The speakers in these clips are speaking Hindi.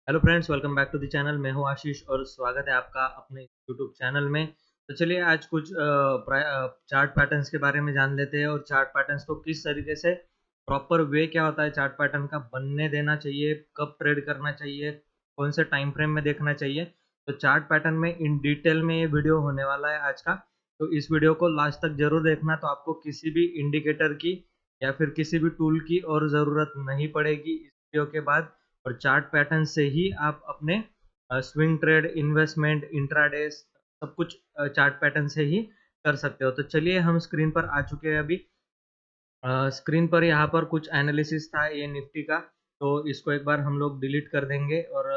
Hello friends, welcome back to the channel. मैं हूं आशीष और स्वागत है आपका अपने यूट्यूब चैनल में। तो चलिए आज कुछ चार्ट पैटर्न्स के बारे में जान लेते हैं और चार्ट पैटर्न्स को किस तरीके से प्रॉपर वे क्या होता है चार्ट पैटर्न का बनने देना चाहिए, कब ट्रेड करना चाहिए, कौन से टाइम फ्रेम में देखना चाहिए। तो चार्ट पैटर्न में इन डिटेल में ये वीडियो होने वाला है आज का। तो इस वीडियो को लास्ट तक जरूर देखना, तो आपको किसी भी इंडिकेटर की या फिर किसी भी टूल की और ज़रूरत नहीं पड़ेगी इस वीडियो के बाद। और चार्ट पैटर्न से ही आप अपने स्विंग ट्रेड, इन्वेस्टमेंट, इंट्राडे सब कुछ चार्ट पैटर्न से ही कर सकते हो। तो चलिए हम स्क्रीन पर आ चुके हैं अभी। स्क्रीन पर यहाँ पर कुछ एनालिसिस था ये निफ्टी का, तो इसको एक बार हम लोग डिलीट कर देंगे और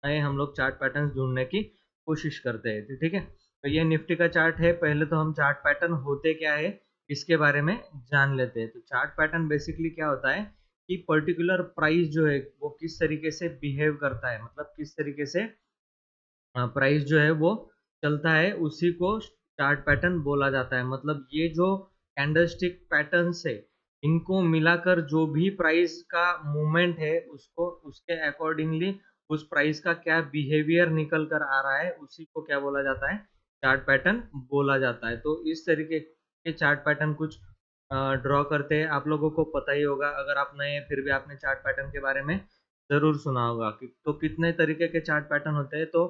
नए हम लोग चार्ट पैटर्न ढूंढने की कोशिश करते हैं। ठीक है, तो ये निफ्टी का चार्ट है। पहले तो हम चार्ट पैटर्न होते क्या है इसके बारे में जान लेते हैं। तो चार्ट पैटर्न बेसिकली क्या होता है कि पर्टिकुलर प्राइस जो है वो किस तरीके से बिहेव करता है, मतलब किस तरीके से प्राइस जो है वो चलता है, उसी को चार्ट पैटर्न बोला जाता है। मतलब ये जो कैंडलस्टिक पैटर्न्स है, इनको मिलाकर जो भी प्राइस का मूवमेंट है उसको उसके अकॉर्डिंगली उस प्राइस का क्या बिहेवियर निकल कर आ रहा है, उसी को क्या बोला जाता है, चार्ट पैटर्न बोला जाता है। तो इस तरीके के चार्ट पैटर्न कुछ ड्रॉ करते हैं। आप लोगों को पता ही होगा, अगर आप नए फिर भी आपने चार्ट पैटर्न के बारे में जरूर सुना होगा तो कितने तरीके के चार्ट पैटर्न होते हैं। तो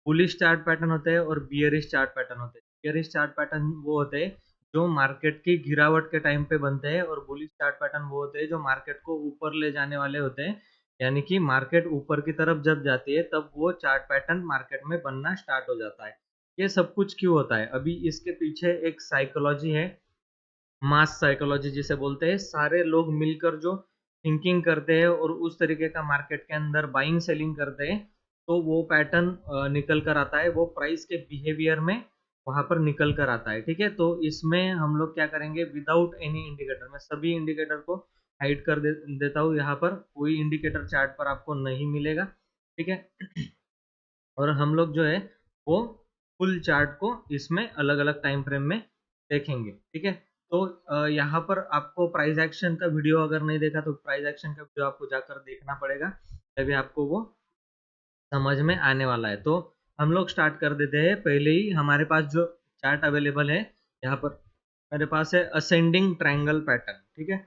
बुलिश चार्ट पैटर्न होते हैं और बियरिश चार्ट पैटर्न होते हैं। बियरिश चार्ट पैटर्न वो होते हैं जो मार्केट की गिरावट के टाइम पे बनते हैं, और बुलिश चार्ट पैटर्न वो होते हैं जो मार्केट को ऊपर ले जाने वाले होते हैं। यानी कि मार्केट ऊपर की तरफ जब जाती है तब वो चार्ट पैटर्न मार्केट में बनना स्टार्ट हो जाता है। ये सब कुछ क्यों होता है, अभी इसके पीछे एक साइकोलॉजी है, मास साइकोलॉजी जिसे बोलते हैं। सारे लोग मिलकर जो थिंकिंग करते हैं और उस तरीके का मार्केट के अंदर बाइंग सेलिंग करते हैं, तो वो पैटर्न निकल कर आता है, वो प्राइस के बिहेवियर में वहां पर निकल कर आता है। ठीक है, तो इसमें हम लोग क्या करेंगे, विदाउट एनी इंडिकेटर, मैं सभी इंडिकेटर को हाइड कर देता हूँ। यहाँ पर कोई इंडिकेटर चार्ट पर आपको नहीं मिलेगा। ठीक है, और हम लोग जो है वो फुल चार्ट को इसमें अलग अलग टाइम फ्रेम में देखेंगे। ठीक है, तो यहाँ पर आपको प्राइस एक्शन का वीडियो अगर नहीं देखा तो प्राइस एक्शन का वीडियो आपको जाकर देखना पड़ेगा, तभी आपको वो समझ में आने वाला है। तो हम लोग स्टार्ट कर देते हैं। पहले ही हमारे पास जो चार्ट अवेलेबल है, यहाँ पर मेरे पास है असेंडिंग ट्रायंगल पैटर्न। ठीक है,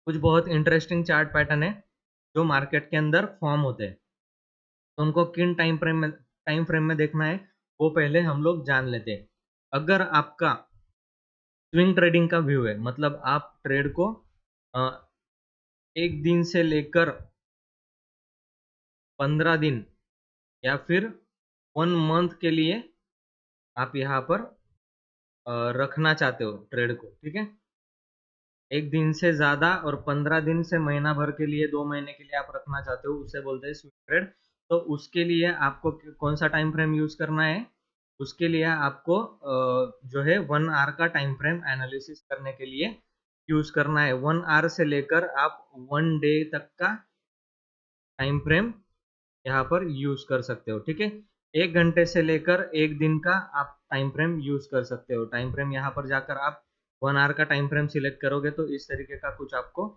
कुछ बहुत इंटरेस्टिंग चार्ट पैटर्न है जो मार्केट के अंदर फॉर्म होते हैं। तो उनको किन टाइम फ्रेम में देखना है वो पहले हम लोग जान लेते हैं। अगर आपका स्विंग ट्रेडिंग का व्यू है, मतलब आप ट्रेड को अ, एक दिन से लेकर 15 दिन या फिर 1 मंथ के लिए आप यहाँ पर रखना चाहते हो ट्रेड को। ठीक है, एक दिन से ज्यादा और 15 दिन से महीना भर के लिए, 2 महीने के लिए आप रखना चाहते हो, उसे बोलते हैं स्विंग ट्रेड। तो उसके लिए आपको कौन सा टाइम फ्रेम यूज करना है, उसके लिए आपको जो है 1 आवर का टाइम फ्रेम एनालिसिस करने के लिए यूज करना है। 1 आवर से लेकर आप 1 डे तक का टाइम फ्रेम यहाँ पर यूज कर सकते हो। ठीक है, 1 घंटे से लेकर 1 दिन का आप टाइम फ्रेम यूज कर सकते हो। टाइम फ्रेम यहाँ पर जाकर आप 1 आवर का टाइम फ्रेम सिलेक्ट करोगे तो इस तरीके का कुछ आपको,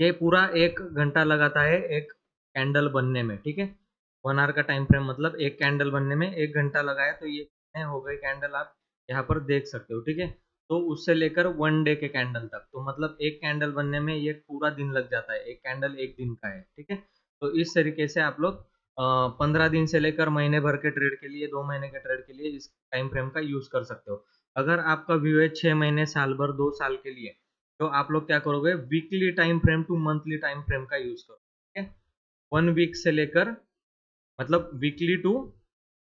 ये पूरा 1 घंटा लगाता है एक कैंडल बनने में। ठीक है, 1 आवर का टाइम फ्रेम मतलब एक कैंडल बनने में 1 घंटा लगाया, तो ये कितने हो गए कैंडल आप यहाँ पर देख सकते हो। ठीक है, तो उससे लेकर 1 डे के कैंडल तक, तो मतलब एक कैंडल बनने में ये पूरा दिन लग जाता है। एक कैंडल एक दिन का है। ठीक है, तो इस तरीके से आप लोग 15 दिन से लेकर महीने भर के ट्रेड के लिए, 2 महीने के ट्रेड के लिए इस टाइम फ्रेम का यूज कर सकते हो। अगर आपका व्यू है 6 महीने, साल भर, 2 साल के लिए, तो आप लोग क्या करोगे, weekly time frame to monthly time frame का यूज करो। ठीक है, 1 वीक से लेकर, मतलब weekly to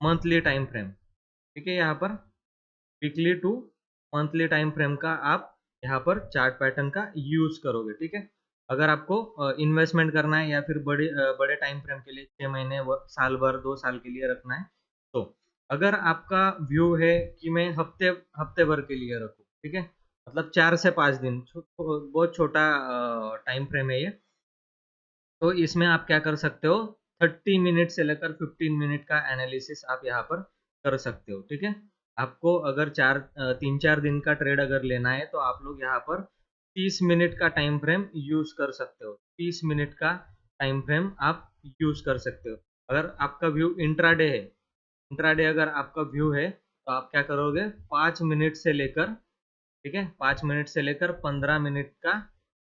monthly time frame. ठीक है, यहाँ पर weekly to monthly time frame का आप यहाँ पर चार्ट पैटर्न का यूज करोगे। ठीक है, अगर आपको इन्वेस्टमेंट करना है या फिर बड़े टाइम फ्रेम के लिए, 6 महीने, साल भर, 2 साल के लिए रखना है, तो अगर आपका व्यू है कि मैं हफ्ते हफ्ते भर के लिए रखूँ, ठीक है, मतलब 4 से 5 दिन, बहुत छोटा टाइम फ्रेम है ये, तो इसमें आप क्या कर सकते हो, 30 मिनट से लेकर 15 मिनट का एनालिसिस आप यहाँ पर कर सकते हो। ठीक है, आपको अगर 3-4 दिन का ट्रेड अगर लेना है तो आप लोग यहाँ पर 30 मिनट का टाइम फ्रेम यूज कर सकते हो। 30 मिनट का टाइम फ्रेम आप यूज कर सकते हो। अगर आपका व्यू इंट्राडे है, इंट्राडे अगर आपका व्यू है तो आप क्या करोगे, 5 मिनट से लेकर, ठीक है, 5 मिनट से लेकर 15 मिनट का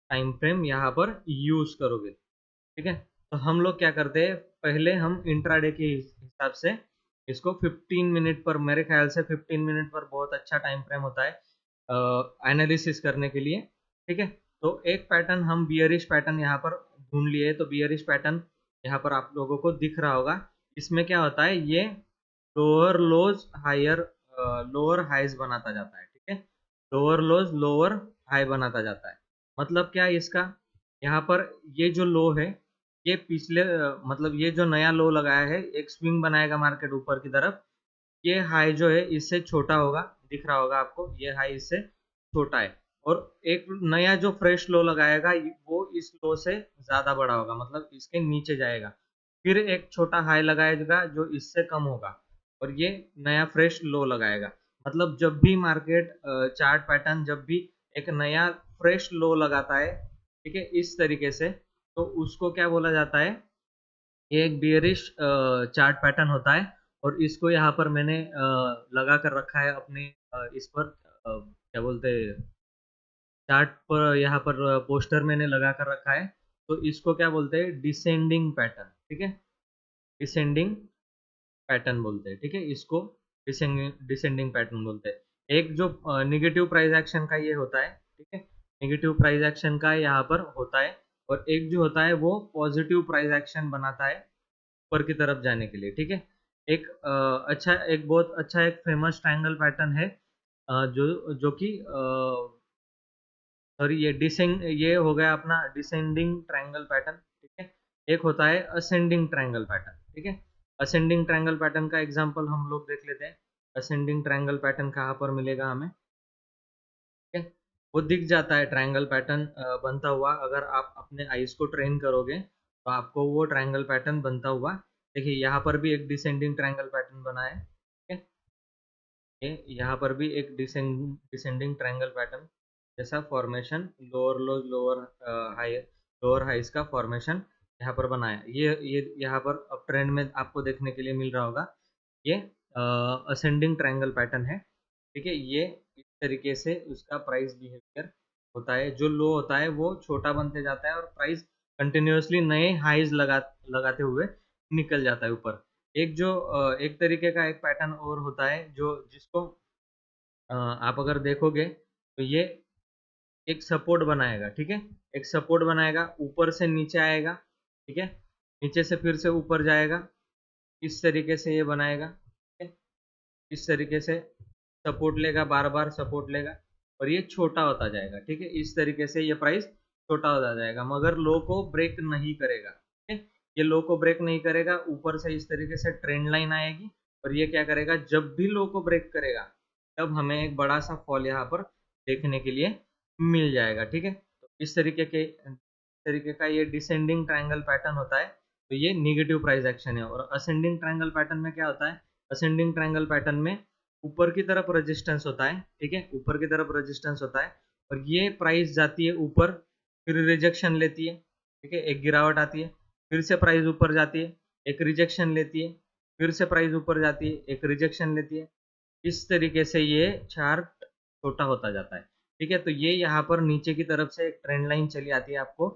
टाइम फ्रेम यहाँ पर यूज करोगे। ठीक है, तो हम लोग क्या करते हैं, पहले हम इंट्राडे के हिसाब से इसको 15 मिनट पर, मेरे ख्याल से 15 मिनट पर बहुत अच्छा टाइम फ्रेम होता है एनालिसिस करने के लिए। ठीक है, तो एक पैटर्न हम बियरिश पैटर्न यहाँ पर ढूंढ लिए, तो बियरिश पैटर्न यहाँ पर आप लोगों को दिख रहा होगा। इसमें क्या होता है, ये lower lows higher, lower highs बनाता जाता है। ठीक है, लोअर लोज लोअर हाई बनाता जाता है। मतलब क्या है इसका, यहाँ पर ये जो लो है, ये पिछले मतलब ये जो नया लो लगाया है, एक स्विंग बनाएगा मार्केट ऊपर की तरफ। ये हाई जो है इससे छोटा होगा, दिख रहा होगा आपको, ये हाई इससे छोटा है। और एक नया जो फ्रेश लो लगाएगा वो इस लो से ज्यादा बड़ा होगा, मतलब इसके नीचे जाएगा। फिर एक छोटा हाई लगाएगा जो इससे कम होगा, और ये नया फ्रेश लो लगाएगा। मतलब जब भी मार्केट चार्ट पैटर्न जब भी एक नया फ्रेश लो लगाता है, ठीक है, इस तरीके से, तो उसको क्या बोला जाता है, ये एक बियरिश चार्ट पैटर्न होता है। और इसको यहाँ पर मैंने लगा कर रखा है अपने इस पर क्या बोलते हैं, चार्ट पर, यहाँ पर पोस्टर मैंने लगा कर रखा है। तो इसको क्या बोलते हैं, डिसेंडिंग पैटर्न। ठीक है, डिसेंडिंग पैटर्न बोलते हैं। ठीक है, इसको डिसेंडिंग डिसेंडिंग पैटर्न बोलते हैं। एक जो निगेटिव प्राइस एक्शन का ये होता है, ठीक है, निगेटिव प्राइस एक्शन का यहाँ पर होता है। और एक जो होता है वो पॉजिटिव प्राइस एक्शन बनाता है ऊपर की तरफ जाने के लिए। ठीक है, एक अच्छा, एक बहुत अच्छा एक फेमस ट्रायंगल पैटर्न है जो जो कि सॉरी, ये हो गया अपना डिसेंडिंग ट्रायंगल पैटर्न। ठीक है, एक होता है असेंडिंग ट्रायंगल पैटर्न। ठीक है, असेंडिंग ट्रायंगल पैटर्न का एग्जांपल हम लोग देख लेते हैं। असेंडिंग ट्रायंगल पैटर्न कहाँ पर मिलेगा हमें, ठीक है, वो दिख जाता है ट्रायंगल पैटर्न बनता हुआ। अगर आप अपने आईज को ट्रेन करोगे तो आपको वो ट्रायंगल पैटर्न बनता हुआ, देखिए यहाँ पर भी एक डिसेंडिंग ट्रायंगल पैटर्न बना है। ठीक है, ये यहाँ पर भी एक डिसेंडिंग ट्रायंगल पैटर्न जैसा formation, lower lows lower high, lower highs का फॉर्मेशन यहाँ पर बना है। ये यहाँ पर अब ट्रेंड में आपको देखने के लिए मिल रहा होगा, ये असेंडिंग ट्रायंगल पैटर्न है। ठीक है, ये इस तरीके से उसका प्राइस बिहेवियर होता है। जो लो होता है वो छोटा बनते जाता है और प्राइस कंटिन्यूअसली नए हाइज लगाते हुए निकल जाता है ऊपर। एक जो एक तरीके का एक पैटर्न और होता है जो जिसको आप अगर देखोगे तो ये एक सपोर्ट बनाएगा। ठीक है, एक सपोर्ट बनाएगा, ऊपर से नीचे आएगा, ठीक है, नीचे से फिर से ऊपर जाएगा, इस तरीके से ये बनाएगा। ठीक है, इस तरीके से सपोर्ट लेगा, बार बार सपोर्ट लेगा, और ये छोटा होता जाएगा। ठीक है, इस तरीके से ये प्राइस छोटा होता जाएगा, मगर लो को ब्रेक नहीं करेगा। ठीक है, ये लो को ब्रेक नहीं करेगा, ऊपर से इस तरीके से ट्रेंड लाइन आएगी, और ये क्या करेगा, जब भी लो को ब्रेक करेगा तब हमें एक बड़ा सा फॉल यहाँ पर देखने के लिए मिल जाएगा। ठीक है, तो इस तरीके का ये डिसेंडिंग ट्रायंगल पैटर्न होता है। तो ये निगेटिव प्राइस एक्शन है। और असेंडिंग ट्रायंगल पैटर्न में क्या होता है, असेंडिंग ट्रायंगल पैटर्न में ऊपर की तरफ रेजिस्टेंस होता है। ठीक है, ऊपर की तरफ रेजिस्टेंस होता है, और ये प्राइस जाती है ऊपर, फिर रिजेक्शन लेती है। ठीक है, एक गिरावट आती है, फिर से प्राइस ऊपर जाती है, एक रिजेक्शन लेती है, फिर से प्राइस ऊपर जाती है, एक रिजेक्शन लेती है। इस तरीके से ये चार्ट छोटा होता जाता है। ठीक है, तो ये यहाँ पर नीचे की तरफ से एक ट्रेंड लाइन चली आती है, आपको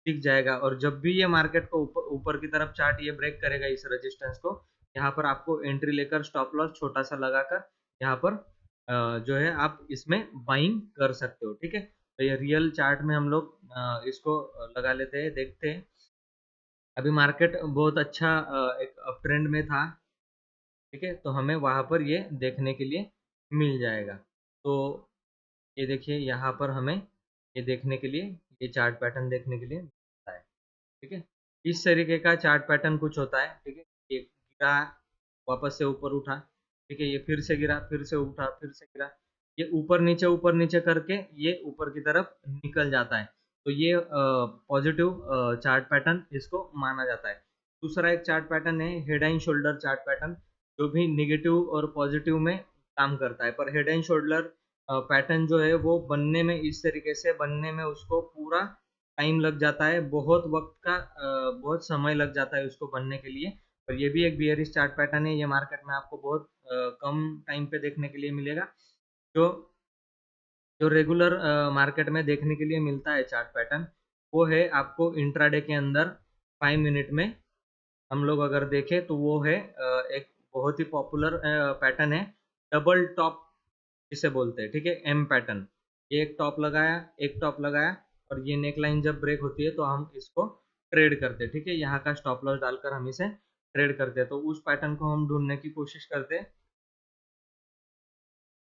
दिख जाएगा। और जब भी ये मार्केट को ऊपर ऊपर की तरफ चार्ट ये ब्रेक करेगा इस रेजिस्टेंस को, यहाँ पर आपको एंट्री लेकर स्टॉप लॉस छोटा सा लगाकर यहाँ पर जो है आप इसमें बाइंग कर सकते हो। ठीक है, तो ये रियल चार्ट में हम लोग इसको लगा लेते हैं, देखते हैं। अभी मार्केट बहुत अच्छा एक अप ट्रेंड में था। ठीक है, तो हमें वहाँ पर ये देखने के लिए मिल जाएगा। तो ये देखिए यहाँ पर हमें ये देखने के लिए, ये चार्ट पैटर्न देखने के लिए मिलता है। ठीक है, इस तरीके का चार्ट पैटर्न कुछ होता है। ठीक है, ये गिरा, वापस से ऊपर उठा, ठीक है, ये फिर से गिरा, फिर से उठा, फिर से गिरा, ये ऊपर नीचे करके ये ऊपर की तरफ निकल जाता है। तो ये पॉजिटिव चार्ट पैटर्न इसको माना जाता है। दूसरा एक चार्ट पैटर्न है head and shoulder chart pattern, जो भी निगेटिव और पॉजिटिव में काम करता है। पर हेड एंड शोल्डर पैटर्न जो है वो बनने में, इस तरीके से बनने में उसको पूरा टाइम लग जाता है, बहुत वक्त का बहुत समय लग जाता है उसको बनने के लिए। और ये भी एक बियरिश चार्ट पैटर्न है, ये मार्केट में आपको बहुत कम टाइम पे देखने के लिए मिलेगा। जो जो रेगुलर मार्केट में देखने के लिए मिलता है चार्ट पैटर्न, वो है आपको इंट्राडे के अंदर 5 मिनट में हम लोग अगर देखें तो वो है एक बहुत ही पॉपुलर पैटर्न है, डबल टॉप जिसे बोलते हैं, ठीक है, एम पैटर्न। ये एक टॉप लगाया और ये नेक लाइन जब ब्रेक होती है तो हम इसको ट्रेड करते हैं, ठीक है, यहाँ का स्टॉप लॉस डालकर हम इसे ट्रेड करते हैं। तो उस पैटर्न को हम ढूंढने की कोशिश करते हैं।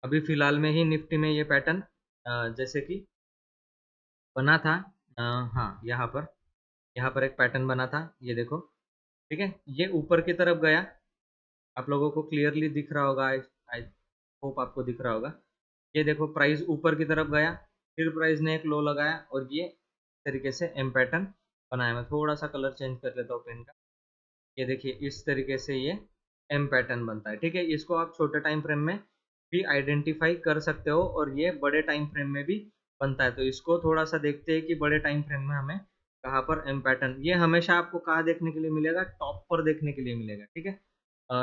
अभी फिलहाल में ही निफ्टी में ये पैटर्न जैसे कि बना था, हाँ, यहाँ पर एक पैटर्न बना था, ये देखो, ठीक है, ये ऊपर की तरफ गया, आप लोगों को क्लियरली दिख रहा होगा, आई होप आपको दिख रहा होगा। ये देखो प्राइस ऊपर की तरफ गया, फिर प्राइस ने एक लो लगाया और ये तरीके से एम पैटर्न बनाया। मैं थोड़ा सा कलर चेंज कर लेता हूँ पेन का। ये देखिए इस तरीके से ये एम पैटर्न बनता है, ठीक है। इसको आप छोटे टाइम फ्रेम में भी आइडेंटिफाई कर सकते हो और ये बड़े टाइम फ्रेम में भी बनता है। तो इसको थोड़ा सा देखते हैं कि बड़े टाइम फ्रेम में हमें कहाँ पर एम पैटर्न, ये हमेशा आपको कहाँ देखने के लिए मिलेगा, टॉप पर देखने के लिए मिलेगा, ठीक है।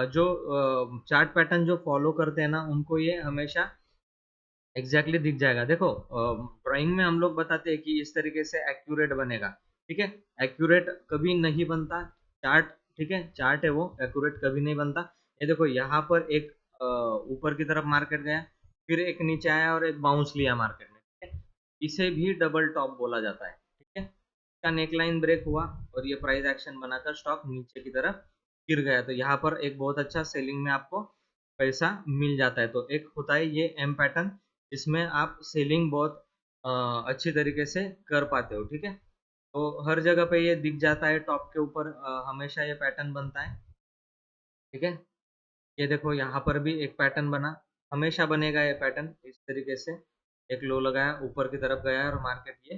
जो चार्ट पैटर्न जो फॉलो करते हैं ना, उनको ये हमेशा एग्जैक्टली दिख जाएगा। देखो ड्राइंग में हम लोग बताते हैं कि इस तरीके से एक्यूरेट बनेगा, ठीक है। एक्यूरेट कभी नहीं बनता चार्ट, ठीक है, चार्ट है वो, एक्यूरेट कभी नहीं बनता। ये देखो यहाँ पर एक ऊपर की तरफ मार्केट गया, फिर एक नीचे आया और एक बाउंस लिया मार्केट में, ठीक है। इसे भी डबल टॉप बोला जाता है, ठीक है। इसका नेकलाइन ब्रेक हुआ और ये प्राइस एक्शन बनाकर स्टॉक नीचे की तरफ गिर गया, तो यहाँ पर एक बहुत अच्छा सेलिंग में आपको पैसा मिल जाता है। तो एक होता है ये एम पैटर्न, इसमें आप सेलिंग बहुत अच्छी तरीके से कर पाते हो, ठीक है। तो हर जगह पे ये दिख जाता है, टॉप के ऊपर हमेशा ये पैटर्न बनता है, ठीक है। ये देखो यहाँ पर भी एक पैटर्न बना, हमेशा बनेगा ये पैटर्न इस तरीके से। एक लो लगाया, ऊपर की तरफ गया और मार्केट ये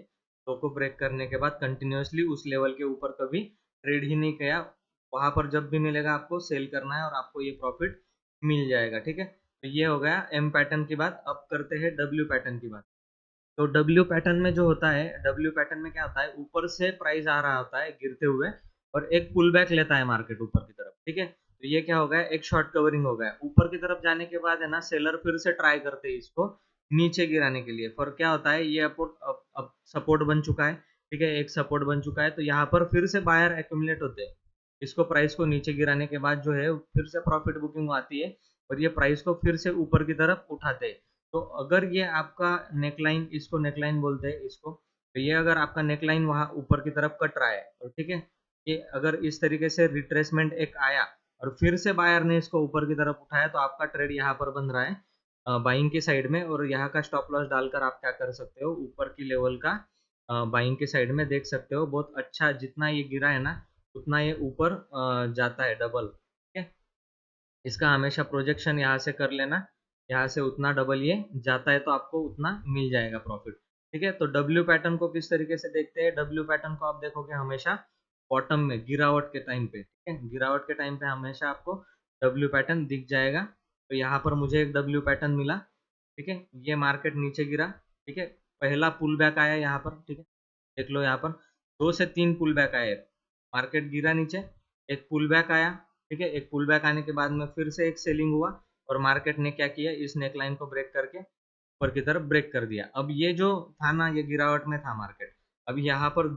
लो को ब्रेक करने के बाद कंटिन्यूअसली उस लेवल के ऊपर कभी ट्रेड ही नहीं किया। वहां पर जब भी मिलेगा आपको सेल करना है और आपको ये प्रॉफिट मिल जाएगा, ठीक है। तो ये हो गया एम पैटर्न की बात। अब करते हैं डब्ल्यू पैटर्न की बात। तो डब्ल्यू पैटर्न में जो होता है, डब्ल्यू पैटर्न में क्या होता है, ऊपर से प्राइस आ रहा होता है गिरते हुए और एक पुल बैक लेता है मार्केट ऊपर की तरफ, ठीक है। तो ये क्या हो गया, एक शॉर्ट कवरिंग हो गया। ऊपर की तरफ जाने के बाद है ना, सेलर फिर से ट्राई करते हैं इसको नीचे गिराने के लिए। पर क्या होता है, ये अब सपोर्ट बन चुका है, ठीक है, एक सपोर्ट बन चुका है। तो यहाँ पर फिर से बायर एक्यूमुलेट होते हैं, इसको प्राइस को नीचे गिराने के बाद जो है फिर से प्रॉफिट बुकिंग आती है और ये प्राइस को फिर से ऊपर की तरफ उठाते हैं। तो अगर ये आपका नेकलाइन, इसको नेकलाइन बोलते हैं इसको, तो ये अगर आपका नेकलाइन वहां ऊपर की तरफ कट रहा है तो ठीक है, ये अगर इस तरीके से रिट्रेसमेंट एक आया और फिर से बायर ने इसको ऊपर की तरफ उठाया तो आपका ट्रेड यहाँ पर बन रहा है बाइंग की साइड में। और यहाँ का स्टॉप लॉस डालकर आप क्या कर सकते हो, ऊपर की लेवल का बाइंग की साइड में देख सकते हो। बहुत अच्छा, जितना ये गिरा है ना उतना ये ऊपर जाता है डबल, ठीक है। इसका हमेशा प्रोजेक्शन यहाँ से कर लेना, यहाँ से उतना डबल ये जाता है तो आपको उतना मिल जाएगा प्रॉफिट, ठीक है। तो डब्ल्यू पैटर्न को किस तरीके से देखते हैं, डब्ल्यू पैटर्न को आप देखोगे हमेशा बॉटम में गिरावट के टाइम पे, ठीक है, गिरावट के टाइम पे हमेशा आपको डब्ल्यू पैटर्न दिख जाएगा। तो यहाँ पर मुझे एक डब्ल्यू पैटर्न मिला, ठीक है, ये मार्केट नीचे गिरा, ठीक है, पहला पुल बैक आया यहाँ पर, ठीक है, देख लो यहाँ पर 2 से 3 पुल बैक आए, मार्केट गिरा नीचे, एक पुल बैक आया, ठीक है, एक पुल बैक आने के बाद में फिर से एक सेलिंग हुआ और मार्केट ने क्या किया, इस नेकलाइन को ब्रेक करके ऊपर की तरफ ब्रेक कर दिया। अब ये जो था ना, ये गिरावट में था मार्केट। अब यहाँ पर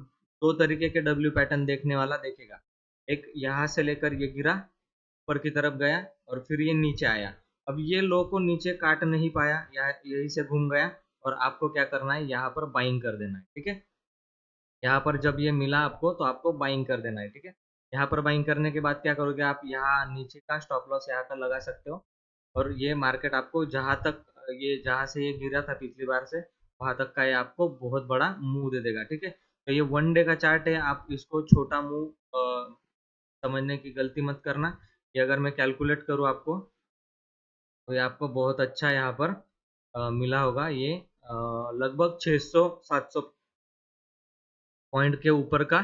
2 तरीके के डब्ल्यू पैटर्न देखने वाला देखेगा, एक यहाँ से लेकर ये गिरा, ऊपर की तरफ गया और फिर ये नीचे आया। अब ये लो को नीचे काट नहीं पाया, यही से घूम गया और आपको क्या करना है, यहाँ पर बाइंग कर देना है, ठीक है। यहाँ पर जब ये मिला आपको तो आपको बाइंग कर देना है, ठीक है। यहाँ पर बाइंग करने के बाद क्या करोगे आप, यहाँ नीचे का स्टॉप लॉस यहाँ का लगा सकते हो और ये मार्केट आपको जहाँ तक, ये जहाँ से ये गिरा था पिछली बार से वहां तक का ये आपको बहुत बड़ा मूव दे देगा, ठीक है। तो ये 1 डे का चार्ट है, आप इसको छोटा मूव समझने की गलती मत करना। ये अगर मैं कैलकुलेट करूँ आपको तो ये आपको बहुत अच्छा यहाँ पर मिला होगा। ये लगभग 600-700 पॉइंट के ऊपर का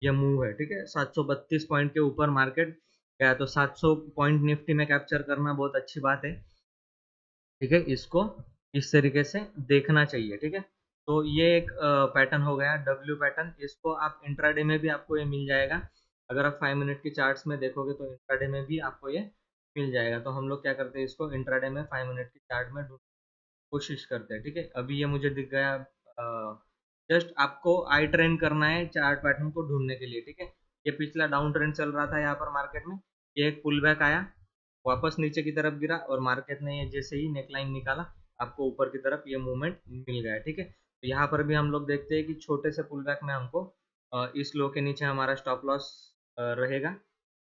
ये मूव है, ठीक है, 732 पॉइंट के ऊपर मार्केट गया। तो 700 पॉइंट निफ्टी में कैप्चर करना बहुत अच्छी बात है, ठीक है। इसको इस तरीके से देखना चाहिए, ठीक है। तो ये एक पैटर्न हो गया डब्ल्यू पैटर्न। इसको आप इंट्राडे में भी आपको ये मिल जाएगा। अगर आप 5 मिनट की चार्ट्स में देखोगे तो इंट्राडे में भी आपको ये मिल जाएगा। तो हम लोग क्या करते हैं, इसको इंट्राडे में 5 मिनट की चार्ट में कोशिश करते हैं। ठीक है, अभी ये मुझे दिख गया। जस्ट आपको आई ट्रेंड करना है चार्ट पैटर्न को ढूंढने के लिए। ठीक है, ये पिछला डाउन ट्रेंड चल रहा था यहाँ पर मार्केट में, ये एक पुल बैक आया, वापस नीचे की तरफ गिरा और मार्केट ने ये जैसे ही नेकलाइन निकाला आपको ऊपर की तरफ ये मूवमेंट मिल गया। ठीक है, तो यहाँ पर भी हम लोग देखते हैं कि छोटे से पुल बैक में हमको इस लो के नीचे हमारा स्टॉप लॉस रहेगा।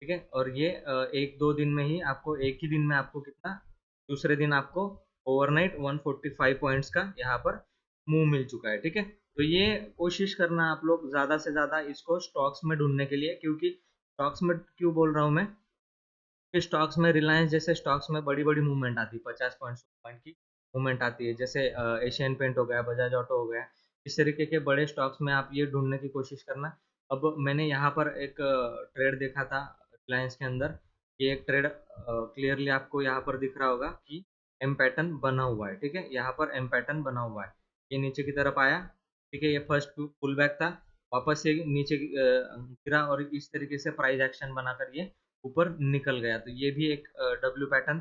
ठीक है, और ये एक दो दिन में ही आपको, एक ही दिन में आपको कितना, दूसरे दिन आपको ओवरनाइट 145 पॉइंट्स का यहाँ पर मूव मिल चुका है। ठीक है, तो ये कोशिश करना आप लोग ज़्यादा से ज़्यादा इसको स्टॉक्स में ढूंढने के लिए, क्योंकि स्टॉक्स में क्यों बोल रहा हूँ मैं कि स्टॉक्स में रिलायंस जैसे स्टॉक्स में बड़ी बड़ी मूवमेंट आती है, 50 पॉइंट की मूवमेंट आती है, जैसे एशियन पेंट हो गया, बजाज ऑटो हो गया। इस तरीके के बड़े स्टॉक्स में आप ये ढूंढने की कोशिश करना। अब मैंने यहाँ पर एक ट्रेड देखा था रिलायंस के अंदर। ये एक ट्रेड क्लियरली आपको यहाँ पर दिख रहा होगा कि एम पैटर्न बना हुआ है। ठीक है, यहाँ पर एम पैटर्न बना हुआ है, ये नीचे की तरफ आया। ठीक है, ये फर्स्ट पुल बैक था, वापस से नीचे गिरा और इस तरीके से प्राइस एक्शन बनाकर ये ऊपर निकल गया। तो ये भी एक डब्ल्यू पैटर्न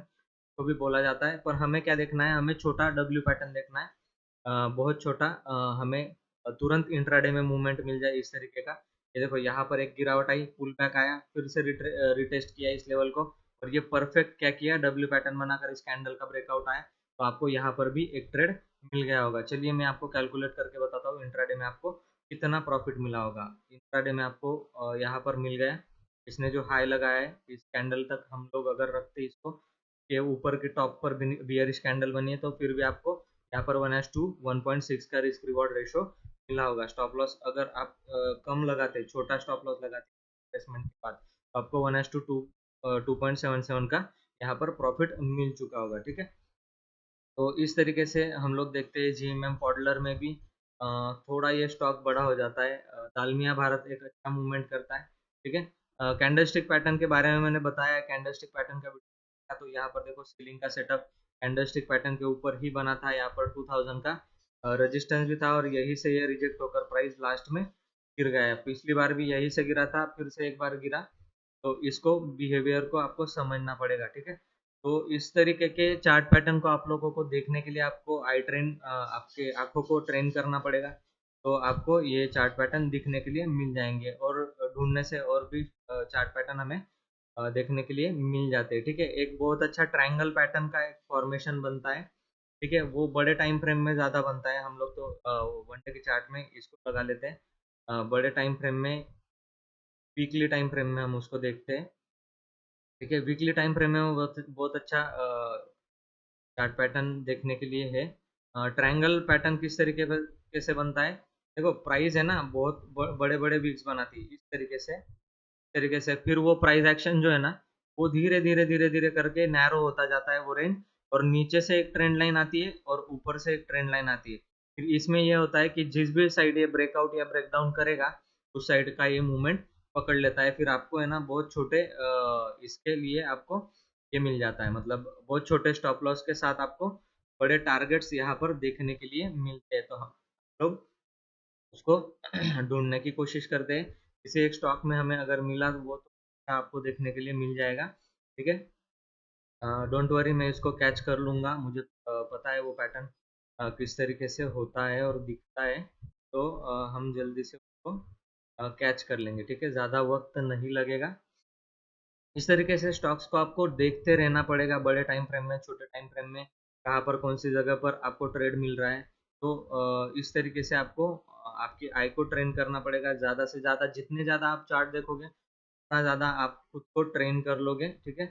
को भी बोला जाता है। पर हमें क्या देखना है, हमें छोटा डब्ल्यू पैटर्न देखना है, बहुत छोटा। हमें तुरंत इंट्राडे में मूवमेंट मिल जाए इस तरीके का। ये देखो यहाँ पर एक गिरावट आई, पुल बैक आया, फिर से रिटेस्ट किया इस लेवल को, और ये परफेक्ट क्या किया, डब्ल्यू पैटर्न बनाकर इस कैंडल का ब्रेकआउट आया। तो आपको यहाँ पर भी एक ट्रेड मिल गया होगा। चलिए मैं आपको कैलकुलेट करके बताता हूँ इंट्राडे में आपको कितना प्रॉफिट मिला होगा। इंट्राडे में आपको यहाँ पर मिल गया, इसने जो हाई लगाया है इस कैंडल तक हम लोग अगर रखते इसको, ये ऊपर के टॉप पर बियरिश कैंडल बनी है, तो फिर भी आपको यहाँ पर 1:2 1.6 का रिस्क रिवॉर्ड रेशो मिला होगा। स्टॉप लॉस अगर आप कम लगाते, छोटा स्टॉप लॉस लगाते इन्वेस्टमेंट के बाद, तो आपको 1:2 2.77 का यहाँ पर प्रॉफिट मिल चुका होगा। ठीक है, तो इस तरीके से हम लोग देखते हैं जीएमएम पॉडलर में भी थोड़ा ये स्टॉक बड़ा हो जाता है। दालमिया भारत एक अच्छा मूवमेंट करता है। ठीक है, कैंडलस्टिक पैटर्न के बारे में मैंने बताया, कैंडलस्टिक पैटर्न का तो यहाँ पर देखो सीलिंग का सेटअप कैंडलस्टिक पैटर्न के ऊपर ही बना था। यहाँ पर 2000 का रेजिस्टेंस भी था और यही से ये रिजेक्ट होकर प्राइस लास्ट में गिर गया। पिछली बार भी यही से गिरा था, फिर से एक बार गिरा। तो इसको बिहेवियर को आपको समझना पड़ेगा। ठीक है, तो इस तरीके के चार्ट पैटर्न को आप लोगों को देखने के लिए आपको आई ट्रेन, आपके आंखों को ट्रेन करना पड़ेगा। तो आपको ये चार्ट पैटर्न दिखने के लिए मिल जाएंगे, और ढूंढने से और भी चार्ट पैटर्न हमें देखने के लिए मिल जाते हैं। ठीक है, एक बहुत अच्छा ट्रायंगल पैटर्न का एक फॉर्मेशन बनता है। ठीक है, वो बड़े टाइम फ्रेम में ज़्यादा बनता है। हम लोग तो वन डे के चार्ट में इसको लगा लेते हैं। बड़े टाइम फ्रेम में, वीकली टाइम फ्रेम में हम उसको देखते हैं। ठीक है, वीकली टाइम फ्रेम में वो बहुत बहुत अच्छा चार्ट पैटर्न देखने के लिए है। ट्रायंगल पैटर्न किस तरीके पर कैसे बनता है, देखो प्राइस है ना, बहुत बड़े बड़े वीक्स बनाती है इस तरीके से फिर वो प्राइस एक्शन जो है ना, वो धीरे धीरे धीरे धीरे करके नैरो होता जाता है वो रेंज, और नीचे से एक ट्रेंड लाइन आती है और ऊपर से एक ट्रेंड लाइन आती है। फिर इसमें ये होता है कि जिस भी साइड ये ब्रेकआउट या ब्रेकडाउन करेगा, उस साइड का ये मूवमेंट पकड़ लेता है। फिर आपको है ना बहुत छोटे इसके लिए आपको ये मिल जाता है, मतलब बहुत छोटे स्टॉप लॉस के साथ आपको बड़े टारगेट्स यहाँ पर देखने के लिए मिलते हैं। तो हम लोग उसको ढूंढने की कोशिश करते हैं। किसी एक स्टॉक में हमें अगर मिला तो वो तो आपको देखने के लिए मिल जाएगा। ठीक है, डोंट वरी, मैं इसको कैच कर लूँगा। मुझे पता है वो पैटर्न किस तरीके से होता है और दिखता है। तो हम जल्दी से उसको कैच कर लेंगे। ठीक है, ज़्यादा वक्त नहीं लगेगा। इस तरीके से स्टॉक्स को आपको देखते रहना पड़ेगा, बड़े टाइम फ्रेम में, छोटे टाइम फ्रेम में, कहाँ पर कौन सी जगह पर आपको ट्रेड मिल रहा है। तो इस तरीके से आपको आपकी आई को ट्रेन करना पड़ेगा। ज़्यादा से ज़्यादा जितने ज़्यादा आप चार्ट देखोगे, उतना ज़्यादा आप खुद को ट्रेन कर लोगे। ठीक है,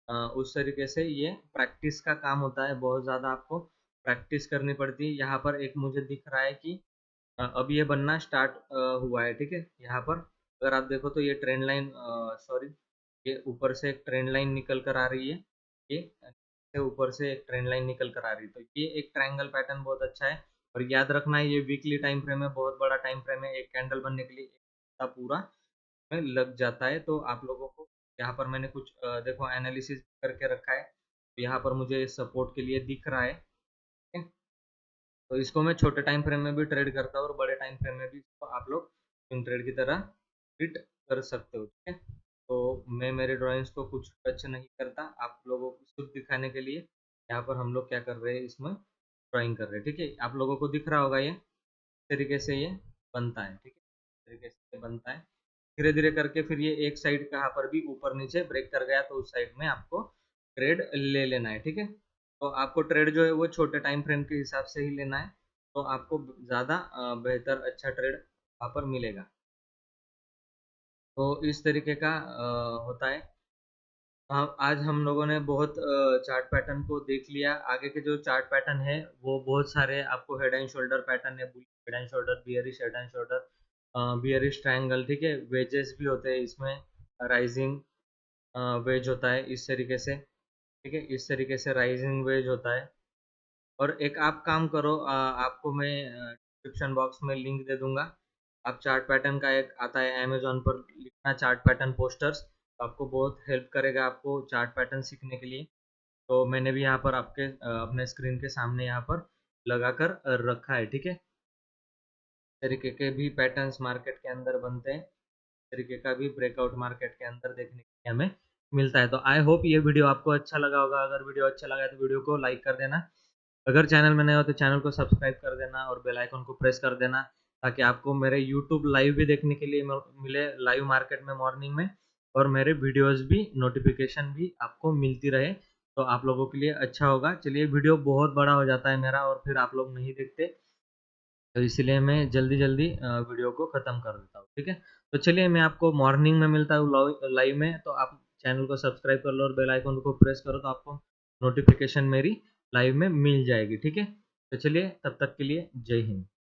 उस तरीके से ये प्रैक्टिस का काम होता है, बहुत ज़्यादा आपको प्रैक्टिस करनी पड़ती है। यहाँ पर एक मुझे दिख रहा है कि अब ये बनना स्टार्ट हुआ है। ठीक है, यहाँ पर अगर आप देखो तो ये ट्रेंड लाइन, सॉरी, ये ऊपर से एक ट्रेंड लाइन निकल कर आ रही है, ये से ऊपर से एक ट्रेंड लाइन निकल कर आ रही है। तो ये एक ट्रायंगल पैटर्न बहुत अच्छा है। और याद रखना है ये वीकली टाइम फ्रेम है, बहुत बड़ा टाइम फ्रेम है। एक कैंडल बनने के लिए एक हफ्ता पूरा में लग जाता है। तो आप लोगों को यहाँ पर मैंने कुछ देखो एनालिसिस करके रखा है, तो यहाँ पर मुझे सपोर्ट के लिए दिख रहा है। ठीक है? तो इसको मैं छोटे टाइम फ्रेम में भी ट्रेड करता हूँ और बड़े टाइम फ्रेम में भी इसको आप लोग स्विंग ट्रेड की तरह ट्रीट कर सकते हो, ठीक है। तो मैं मेरे ड्राइंग्स को कुछ टच नहीं करता, आप लोगों को शुद्ध दिखाने के लिए यहाँ पर हम लोग क्या कर रहे हैं, इसमें ड्राइंग कर रहे हैं, ठीक है। आप लोगों को दिख रहा होगा ये तरीके से ये बनता है, ठीक है, इस तरीके से बनता है। धीरे धीरे करके फिर ये एक साइड कहाँ पर भी ऊपर नीचे ब्रेक कर गया तो उस साइड में आपको ट्रेड ले लेना है, ठीक है। तो आपको ट्रेड जो है वो छोटे टाइम फ्रेम के हिसाब से ही लेना है, तो आपको ज़्यादा बेहतर अच्छा ट्रेड वहाँ पर मिलेगा। तो इस तरीके का होता है। हाँ, आज हम लोगों ने बहुत चार्ट पैटर्न को देख लिया। आगे के जो चार्ट पैटर्न है वो बहुत सारे आपको हेड एंड शोल्डर पैटर्न है, head and shoulder, bearish head and shoulder, bearish triangle, ठीक है। वेजेस भी होते हैं इसमें, राइजिंग वेज होता है इस तरीके से, ठीक है, इस तरीके से राइजिंग वेज होता है। और एक आप काम करो, आपको मैं डिस्क्रिप्शन बॉक्स में लिंक दे दूंगा। आप चार्ट पैटर्न का एक आता है अमेजोन पर, लिखना चार्ट पैटर्न पोस्टर्स, तो आपको बहुत हेल्प करेगा आपको चार्ट पैटर्न सीखने के लिए। तो मैंने भी यहाँ पर आपके अपने स्क्रीन के सामने यहाँ पर लगा कर रखा है, ठीक है। तरीके के भी पैटर्न्स मार्केट के अंदर बनते हैं, तरीके का भी ब्रेकआउट मार्केट के अंदर देखने के लिए हमें मिलता है। तो आई होप ये वीडियो आपको अच्छा लगा होगा। अगर वीडियो अच्छा लगा है तो वीडियो को लाइक कर देना, अगर चैनल में नए हो तो चैनल को सब्सक्राइब कर देना और बेल आइकन को प्रेस कर देना, ताकि आपको मेरे यूट्यूब लाइव भी देखने के लिए मिले, लाइव मार्केट में मॉर्निंग में, और मेरे वीडियोस भी नोटिफिकेशन भी आपको मिलती रहे, तो आप लोगों के लिए अच्छा होगा। चलिए, वीडियो बहुत बड़ा हो जाता है मेरा और फिर आप लोग नहीं देखते, तो इसलिए मैं जल्दी जल्दी वीडियो को ख़त्म कर देता हूँ, ठीक है। तो चलिए, मैं आपको मॉर्निंग में मिलता हूँ लाइव में, तो आप चैनल को सब्सक्राइब कर लो और बेल आइकन को प्रेस करो, तो आपको नोटिफिकेशन मेरी लाइव में मिल जाएगी, ठीक है। तो चलिए, तब तक के लिए जय हिंद।